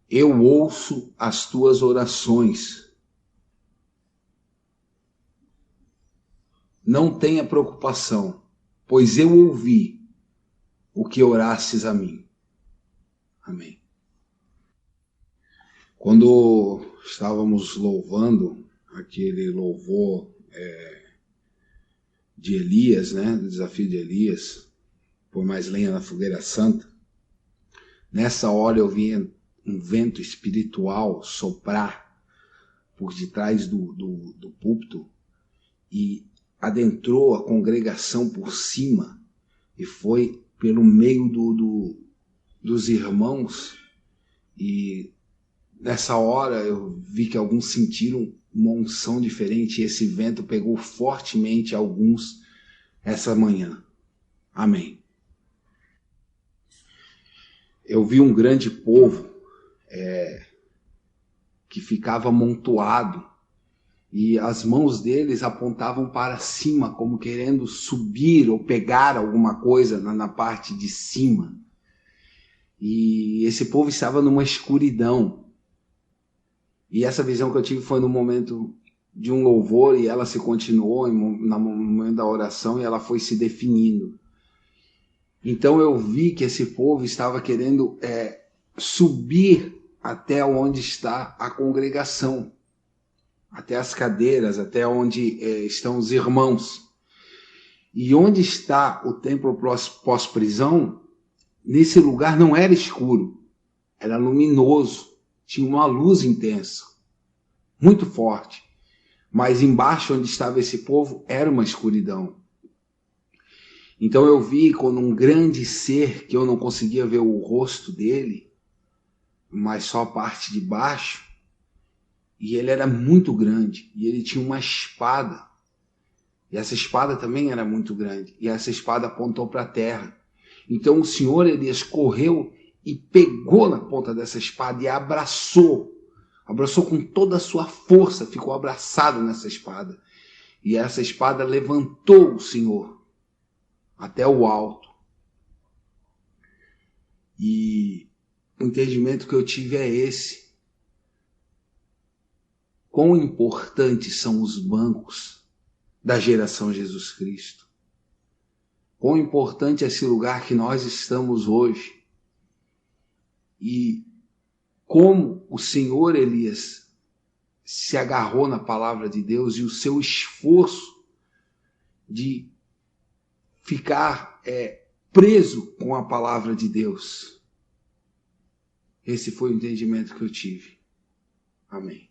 eu ouço as tuas orações. Não tenha preocupação, pois eu ouvi o que orastes a mim. Amém. Quando estávamos louvando aquele louvor de Elias, né, do desafio de Elias, por mais lenha na fogueira santa, nessa hora eu vi um vento espiritual soprar por detrás do púlpito e adentrou a congregação por cima e foi pelo meio dos irmãos, e nessa hora eu vi que alguns sentiram uma unção diferente e esse vento pegou fortemente alguns essa manhã. Amém. Eu vi um grande povo que ficava amontoado e as mãos deles apontavam para cima, como querendo subir ou pegar alguma coisa na parte de cima. E esse povo estava numa escuridão. E essa visão que eu tive foi no momento de um louvor, e ela se continuou no momento da oração, e ela foi se definindo. Então eu vi que esse povo estava querendo subir até onde está a congregação, até as cadeiras, até onde estão os irmãos. E onde está o templo pós-prisão, nesse lugar não era escuro, era luminoso, tinha uma luz intensa, muito forte. Mas embaixo onde estava esse povo era uma escuridão. Então eu vi quando um grande ser, que eu não conseguia ver o rosto dele, mas só a parte de baixo, e ele era muito grande, e ele tinha uma espada, e essa espada também era muito grande, e essa espada apontou para a terra. Então o Senhor Elias correu e pegou na ponta dessa espada e a abraçou com toda a sua força, ficou abraçado nessa espada. E essa espada levantou o Senhor até o alto. E o entendimento que eu tive é esse: quão importantes são os bancos da geração Jesus Cristo. Quão importante é esse lugar que nós estamos hoje. E como o Senhor Elias se agarrou na palavra de Deus e o seu esforço de ficar preso com a palavra de Deus. Esse foi o entendimento que eu tive. Amém.